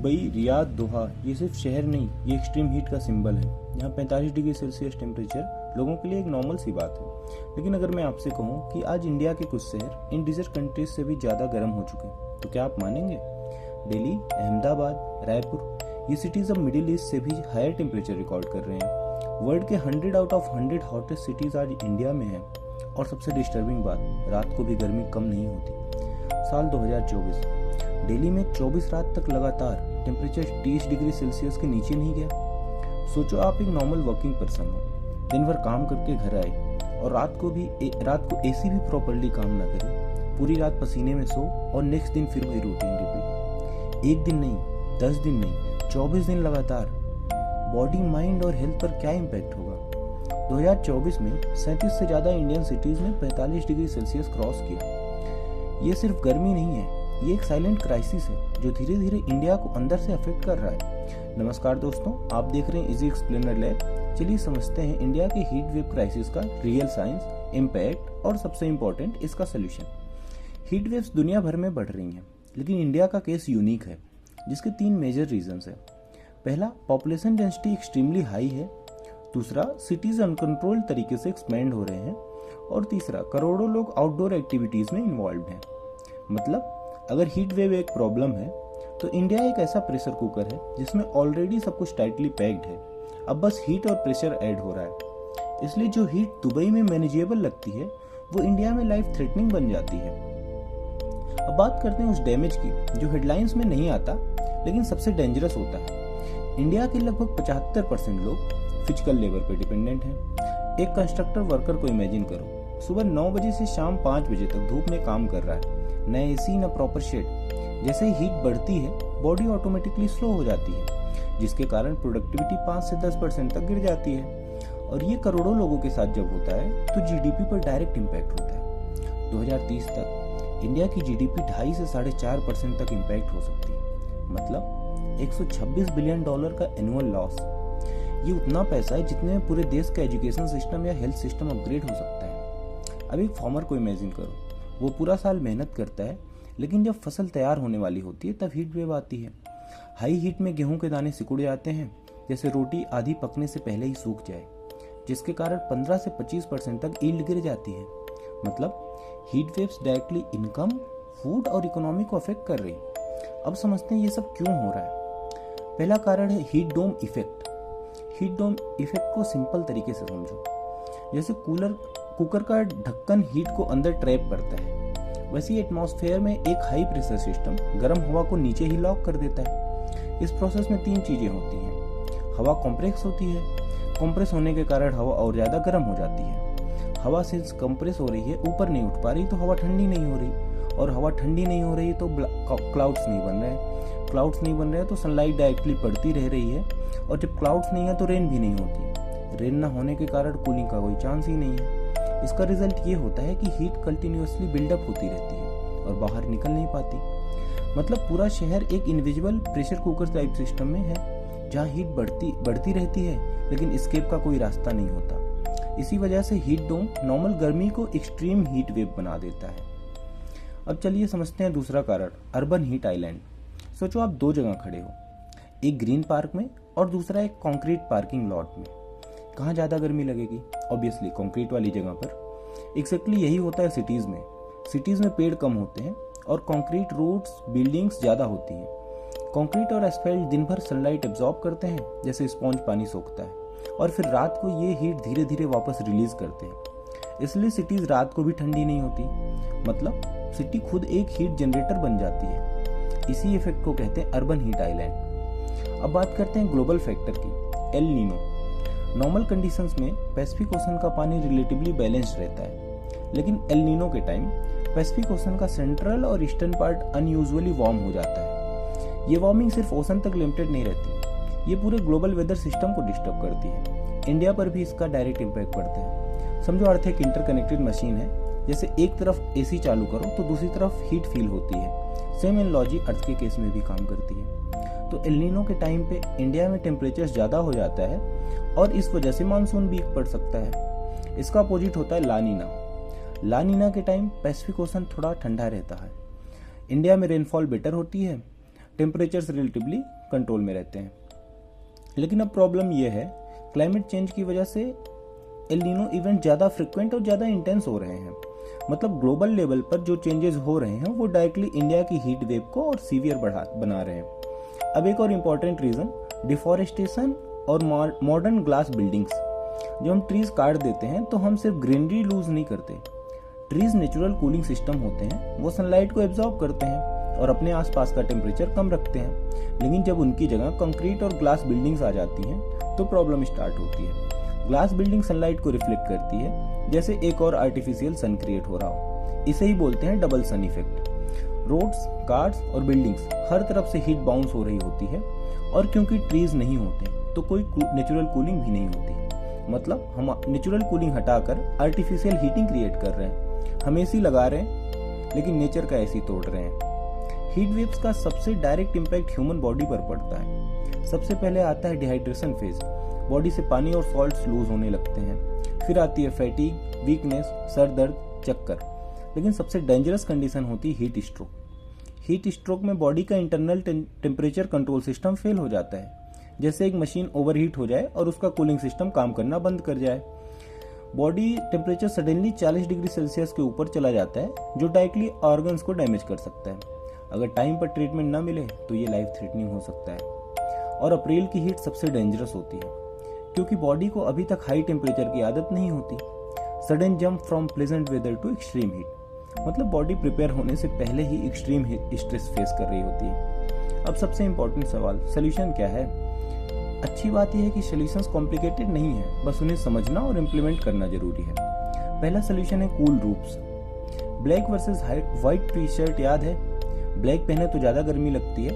Dubai, Riyadh, दोहा ये सिर्फ शहर नहीं, ये एक्सट्रीम हीट का सिंबल है। यहाँ 45 डिग्री सेल्सियस टेम्परेचर लोगों के लिए एक नॉर्मल सी बात है। लेकिन अगर मैं आपसे कहूँ कि आज इंडिया के कुछ शहर इन डिजर्ट कंट्रीज से भी ज़्यादा गर्म हो चुके हैं, तो क्या आप मानेंगे? दिल्ली, अहमदाबाद, रायपुर ये सिटीज़ अब मिडिल ईस्ट से भी हायर टेम्परेचर रिकॉर्ड कर रहे हैं। वर्ल्ड के 100 आउट ऑफ 100 हॉटेस्ट सिटीज़ आज इंडिया में हैं। और सबसे डिस्टर्बिंग बात, रात को भी गर्मी कम नहीं होती। साल 2024 दिल्ली में 24 रात तक लगातार टेम्परेचर 30 डिग्री सेल्सियस के नीचे नहीं गया। सोचो आप एक नॉर्मल वर्किंग पर्सन हो, दिन भर काम करके घर आए और रात को एसी भी प्रॉपर्ली काम ना करे, पूरी रात पसीने में सो और नेक्स्ट दिन फिर वही रूटीन रिपीट। एक दिन नहीं, 10 दिन नहीं, 24 दिन लगातार। बॉडी, माइंड और हेल्थ पर क्या इम्पैक्ट होगा? 2024 में 37 से ज़्यादा इंडियन सिटीज़ ने 45 डिग्री सेल्सियस क्रॉस किया। ये सिर्फ गर्मी नहीं है, ये एक साइलेंट क्राइसिस है जो धीरे धीरे इंडिया को अंदर से अफेक्ट कर रहा है। नमस्कार दोस्तों, आप देख रहे हैं इजी एक्सप्लेनर लैब। चलिए समझते हैं इंडिया के हीट वेव क्राइसिस का रियल साइंस, इम्पैक्ट और सबसे इम्पोर्टेंट इसका सोल्यूशन। हीट वेव्स दुनिया भर में बढ़ रही हैं, लेकिन इंडिया का केस यूनिक है, जिसके 3 मेजर रीजंस हैं। पहला, पॉपुलेशन डेंसिटी एक्सट्रीमली हाई है। दूसरा, सिटीज अनकंट्रोल्ड तरीके से एक्सपेंड हो रहे हैं। और तीसरा, करोड़ों लोग आउटडोर एक्टिविटीज में इन्वॉल्व हैं। मतलब अगर हीट वेव एक प्रॉब्लम है, तो इंडिया एक ऐसा प्रेशर कुकर है जिसमें ऑलरेडी सब कुछ टाइटली पैक्ड है। अब बस हीट और प्रेशर ऐड हो रहा है। इसलिए जो हीट दुबई में मैनेजेबल लगती है, वो इंडिया में लाइफ थ्रेटनिंग बन जाती है। अब बात करते हैं उस डैमेज की जो हेडलाइंस में नहीं आता, लेकिन सबसे डेंजरस होता है। इंडिया के लगभग 75% लोग फिजिकल लेबर पे डिपेंडेंट हैं। एक कंस्ट्रक्टर वर्कर को इमेजिन करो, सुबह 9 बजे से शाम 5 बजे तक धूप में काम कर रहा है, न एसी न प्रॉपर शेड। जैसे ही हीट बढ़ती है, बॉडी ऑटोमेटिकली स्लो हो जाती है, जिसके कारण प्रोडक्टिविटी 5 से 10% तक गिर जाती है। और ये करोड़ों लोगों के साथ जब होता है, तो जीडीपी पर डायरेक्ट इम्पैक्ट होता है। 2030 तक इंडिया की जीडीपी 2.5 से 4.5% तक इम्पैक्ट हो सकती है। मतलब $126 बिलियन का एनुअल लॉस। ये उतना पैसा है जितने में पूरे देश का एजुकेशन सिस्टम या हेल्थ सिस्टम अपग्रेड हो सकता है। अब एक फार्मर को इमेजिन करो, वो पूरा साल मेहनत करता है, लेकिन जब फसल तैयार होने वाली होती है तब हीट वेव आती है। हाई हीट में गेहूं के दाने सिकुड़ जाते हैं, जैसे रोटी आधी पकने से पहले ही सूख जाए, जिसके कारण 15 से 25% तक यील्ड गिर जाती है। मतलब heat waves directly income, food और इकोनॉमी को अफेक्ट कर रही। अब समझते हैं ये सब क्यों हो रहा है। पहला कारण है heat dome effect. Heat dome effect को सिंपल तरीके से समझो, जैसे कुकर का ढक्कन हीट को अंदर ट्रैप करता है, वैसे ही एटमॉस्फेयर में एक हाई प्रेशर सिस्टम गर्म हवा को नीचे ही लॉक कर देता है। इस प्रोसेस में 3 चीजें होती हैं। हवा कॉम्प्रेस होती है, कॉम्प्रेस होने के कारण हवा और ज्यादा गर्म हो जाती है। हवा सिंस कंप्रेस हो रही है, ऊपर नहीं उठ पा रही, तो हवा ठंडी नहीं हो रही, और हवा ठंडी नहीं हो रही तो क्लाउड्स नहीं बन रहे। क्लाउड्स नहीं बन रहे तो सनलाइट डायरेक्टली पड़ती रह रही है, और जब क्लाउड्स नहीं है तो रेन भी नहीं होती। रेन ना होने के कारण कूलिंग का कोई चांस ही नहीं है। इसका रिजल्ट ये होता है कि हीट कंटिन्यूअसली बिल्डअप होती रहती है और बाहर निकल नहीं पाती। मतलब पूरा शहर एक invisible pressure cooker type system में है, जहाँ हीट बढ़ती रहती है, लेकिन एस्केप का कोई रास्ता नहीं होता। इसी वजह से हीट डोम नॉर्मल गर्मी को एक्सट्रीम हीट वेव बना देता है। अब चलिए समझते हैं दूसरा कारण, अर्बन हीट आइलैंड। सोचो आप 2 जगह खड़े हो, एक ग्रीन पार्क में और दूसरा एक कंक्रीट पार्किंग लॉट में। कहाँ ज़्यादा गर्मी लगेगी? ऑब्वियसली कंक्रीट वाली जगह पर। एक्जैक्टली यही होता है सिटीज़ में। सिटीज़ में पेड़ कम होते हैं और कंक्रीट रोड्स, बिल्डिंग्स ज़्यादा होती हैं। कंक्रीट और एस्फाल्ट दिन भर सनलाइट एब्जॉर्ब करते हैं, जैसे स्पॉन्ज पानी सोखता है, और फिर रात को ये हीट धीरे धीरे वापस रिलीज करते हैं। इसलिए सिटीज़ रात को भी ठंडी नहीं होती। मतलब सिटी खुद एक हीट जनरेटर बन जाती है। इसी इफेक्ट को कहते हैं अर्बन हीट आइलैंड। अब बात करते हैं ग्लोबल फैक्टर की, एल नीनो। नॉर्मल कंडीशंस में पैसिफिक ओशन का पानी रिलेटिवली बैलेंस्ड रहता है, लेकिन एल नीनो के टाइम पैसिफिक ओशन का सेंट्रल और ईस्टर्न पार्ट अनयूजुअली वार्म हो जाता है। ये वार्मिंग सिर्फ ओशन तक लिमिटेड नहीं रहती, ये पूरे ग्लोबल वेदर सिस्टम को डिस्टर्ब करती है। इंडिया पर भी इसका डायरेक्ट इम्पैक्ट पड़ता है। समझो अर्थ एक इंटरकनेक्टेड मशीन है, जैसे एक तरफ एसी चालू करो तो दूसरी तरफ हीट फील होती है। सेम एनालॉजी अर्थ के केस में भी काम करती है। तो एल नीनो के टाइम पे इंडिया में टेम्परेचर ज़्यादा हो जाता है और इस वजह से मानसून वीक पड़ सकता है। इसका अपोजिट होता है लानीना। लानीना के टाइम पैसिफिक ओशन थोड़ा ठंडा रहता है। इंडिया में रेनफॉल बेटर होती है, टेम्परेचर्स रिलेटिवली कंट्रोल में रहते हैं। लेकिन अब प्रॉब्लम यह है, क्लाइमेट चेंज की वजह से एल नीनो इवेंट ज़्यादा फ्रिक्वेंट और ज़्यादा इंटेंस हो रहे हैं। मतलब ग्लोबल लेवल पर जो चेंजेस हो रहे हैं वो डायरेक्टली इंडिया की हीट वेव को और सीवियर बना रहे हैं। अब एक और इम्पॉर्टेंट रीज़न, डिफॉरेस्टेशन और मॉडर्न ग्लास बिल्डिंग्स। जब हम ट्रीज काट देते हैं तो हम सिर्फ ग्रीनरी लूज नहीं करते। ट्रीज नेचुरल कूलिंग सिस्टम होते हैं, वो सनलाइट को एब्जॉर्ब करते हैं और अपने आसपास का टेम्परेचर कम रखते हैं। लेकिन जब उनकी जगह कंक्रीट और ग्लास बिल्डिंग्स आ जाती हैं तो प्रॉब्लम स्टार्ट होती है। ग्लास बिल्डिंग सनलाइट को रिफ्लेक्ट करती है, जैसे एक और आर्टिफिशियल सन क्रिएट हो रहा हो। इसे ही बोलते हैं डबल सन इफेक्ट। रोड्स, कार्स और बिल्डिंग्स हर तरफ से हीट बाउंस हो रही होती है, और क्योंकि ट्रीज नहीं होते तो कोई नेचुरल कूलिंग भी नहीं होती। मतलब हम नेचुरल कूलिंग हटाकर आर्टिफिशियल हीटिंग क्रिएट कर रहे हैं। हम एसी लगा रहे हैं लेकिन नेचर का एसी तोड़ रहे हैं। हीट वेव्स का सबसे डायरेक्ट इम्पैक्ट ह्यूमन बॉडी पर पड़ता है। सबसे पहले आता है डिहाइड्रेशन फेज, बॉडी से पानी और सॉल्ट्स लूज होने लगते हैं। फिर आती है फैटीग, वीकनेस, सर दर्द, चक्कर। लेकिन सबसे डेंजरस कंडीशन होती है हीट स्ट्रोक। हीट स्ट्रोक में बॉडी का internal temperature control system fail हो जाता है, जैसे एक मशीन ओवरहीट हो जाए और उसका कूलिंग सिस्टम काम करना बंद कर जाए। Body temperature suddenly 40 degree Celsius के ऊपर चला जाता है, जो डायरेक्टली ऑर्गन्स को डैमेज कर सकता है। अगर टाइम पर ट्रीटमेंट ना मिले तो ये लाइफ थ्रेटनिंग हो सकता है। और अप्रैल की हीट सबसे डेंजरस होती है, क्योंकि बॉडी को अभी तक हाई टेम्परेचर की आदत नहीं होती। Sudden jump from pleasant weather to extreme heat, मतलब बॉडी प्रिपेयर होने से पहले ही एक्सट्रीम स्ट्रेस फेस कर रही होती है। अब सबसे इंपॉर्टेंट सवाल, सोल्यूशन क्या है? अच्छी बात यह है कि सोल्यूशंस कॉम्प्लिकेटेड नहीं है, बस उन्हें समझना और इम्प्लीमेंट करना जरूरी है। पहला सोल्यूशन है cool roofs. Black versus white T shirt याद है? ब्लैक पहने तो ज्यादा गर्मी लगती है,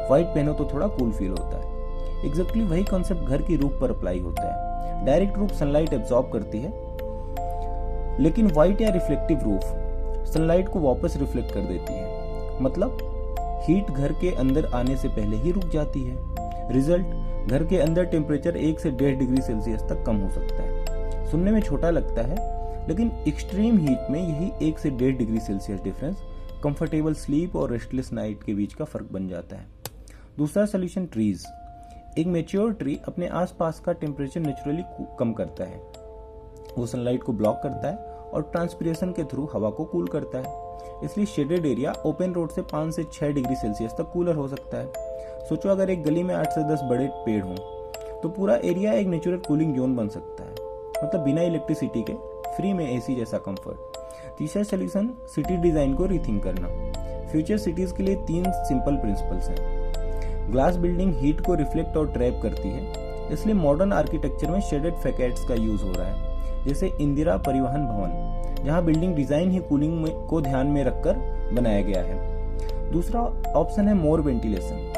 व्हाइट पहनो तो थोड़ा कूल फील होता है। एग्जैक्टली वही कॉन्सेप्ट घर की रूफ पर अप्लाई होता है। डायरेक्ट रूफ सनलाइट एब्जॉर्ब करती है, लेकिन व्हाइट या रिफ्लेक्टिव रूफ सनलाइट को वापस रिफ्लेक्ट कर देती है। मतलब हीट घर के अंदर आने से पहले ही रुक जाती है। रिजल्ट, घर के अंदर टेम्परेचर 1 से 1.5 डिग्री सेल्सियस तक कम हो सकता है। सुनने में छोटा लगता है, लेकिन एक्सट्रीम हीट में यही 1 से 1.5 degree Celsius difference comfortable sleep और रेस्टलेस नाइट के बीच का फर्क बन जाता है। दूसरा सोल्यूशन, ट्रीज। एक मैच्योर ट्री अपने आसपास का टेम्परेचर नेचुरली कम करता है। वो सनलाइट को ब्लॉक करता है और ट्रांसपिरेशन के थ्रू हवा को कूल करता है। इसलिए शेडेड एरिया ओपन रोड से 5 से 6 डिग्री सेल्सियस तक कूलर हो सकता है। सोचो अगर एक गली में 8 से 10 बड़े पेड़ हों तो पूरा एरिया एक नेचुरल कूलिंग जोन बन सकता है, मतलब बिना इलेक्ट्रिसिटी के फ्री में एसी जैसा कंफर्ट। तीसरा सोल्यूशन, सिटी डिजाइन को रीथिंक करना। फ्यूचर सिटीज के लिए 3 सिंपल प्रिंसिपल्स हैं। ग्लास बिल्डिंग हीट को रिफ्लेक्ट और ट्रैप करती है, इसलिए मॉडर्न आर्किटेक्चर में शेडेड फैकेट्स का यूज हो रहा है, जैसे इंदिरा परिवहन भवन, जहां बिल्डिंग डिजाइन ही कूलिंग को ध्यान में रखकर बनाया गया है। दूसरा ऑप्शन है मोर वेंटिलेशन।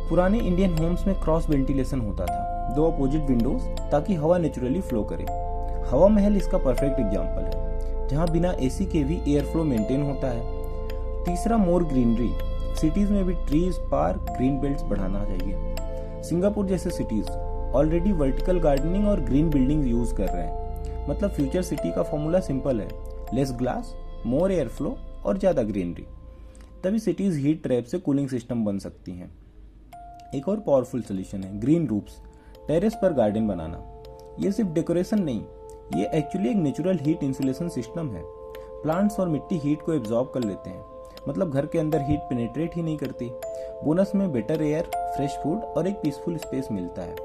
पुराने इंडियन होम्स में क्रॉस वेंटिलेशन होता था, 2 अपोजिट विंडोज, ताकि हवा नेचुरली फ्लो करे। हवा महल इसका परफेक्ट एग्जांपल है, जहां बिना एसी के भी एयर फ्लो मेंटेन होता है। तीसरा, मोर ग्रीनरी। सिटीज में भी ट्रीज, पार्क, ग्रीन बेल्ट्स बढ़ाना चाहिए। सिंगापुर जैसे सिटीज ऑलरेडी वर्टिकल गार्डनिंग और ग्रीन बिल्डिंग यूज कर रहे हैं। मतलब फ्यूचर सिटी का फॉर्मूला सिंपल है, लेस ग्लास, मोर एयर फ्लो और ज्यादा ग्रीनरी। तभी सिटीज हीट ट्रैप से कूलिंग सिस्टम बन सकती हैं। एक और पावरफुल सोल्यूशन है ग्रीन रूफ्स, टेरेस पर गार्डन बनाना। ये सिर्फ डेकोरेशन नहीं, ये एक्चुअली एक नेचुरल हीट इंसुलेशन सिस्टम है। प्लांट्स और मिट्टी हीट को एब्जॉर्ब कर लेते हैं, मतलब घर के अंदर हीट पेनिट्रेट ही नहीं करती। बोनस में बेटर एयर, फ्रेश फूड और एक पीसफुल स्पेस मिलता है।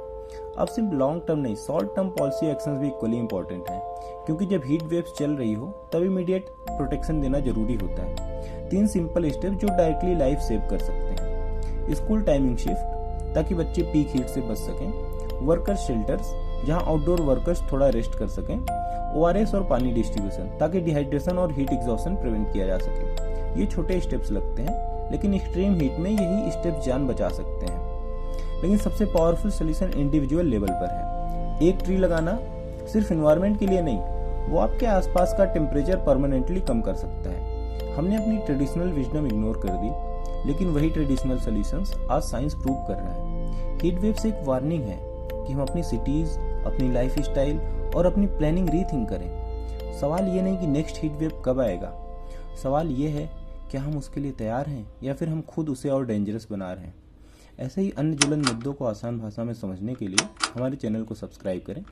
अब सिर्फ लॉन्ग टर्म नहीं, शॉर्ट टर्म पॉलिसी एक्शंस भी इक्वली इंपॉर्टेंट हैं, क्योंकि जब हीट वेव्स चल रही हो तब इमीडिएट प्रोटेक्शन देना जरूरी होता है। 3 सिंपल स्टेप जो डायरेक्टली लाइफ सेव कर सकते हैं। स्कूल टाइमिंग शिफ्ट, ताकि बच्चे पीक हीट से बच सकें। वर्कर शेल्टर्स, जहां आउटडोर वर्कर्स थोड़ा रेस्ट कर सकें। ORS और पानी डिस्ट्रीब्यूशन, ताकि डिहाइड्रेशन और हीट एग्जॉशन प्रिवेंट किया जा सके। ये छोटे स्टेप्स लगते हैं, लेकिन एक्सट्रीम हीट में यही स्टेप्स जान बचा सकते हैं। लेकिन सबसे पावरफुल सोल्यूशन इंडिविजुअल लेवल पर है। एक ट्री लगाना सिर्फ एनवायरनमेंट के लिए नहीं, वो आपके आसपास का टेम्परेचर परमानेंटली कम कर सकता है। हमने अपनी ट्रेडिशनल विजडम इग्नोर कर दी, लेकिन वही ट्रेडिशनल सॉल्यूशंस आज साइंस प्रूव कर रहा है। हीट वेव से एक वार्निंग है कि हम अपनी सिटीज, अपनी लाइफ स्टाइल और अपनी प्लानिंग रीथिंक करें। सवाल ये नहीं कि नेक्स्ट हीट वेव कब आएगा, सवाल ये है क्या हम उसके लिए तैयार हैं या फिर हम खुद उसे और डेंजरस बना रहे हैं? ऐसे ही अन्य ज्वलंत मुद्दों को आसान भाषा में समझने के लिए हमारे चैनल को सब्सक्राइब करें।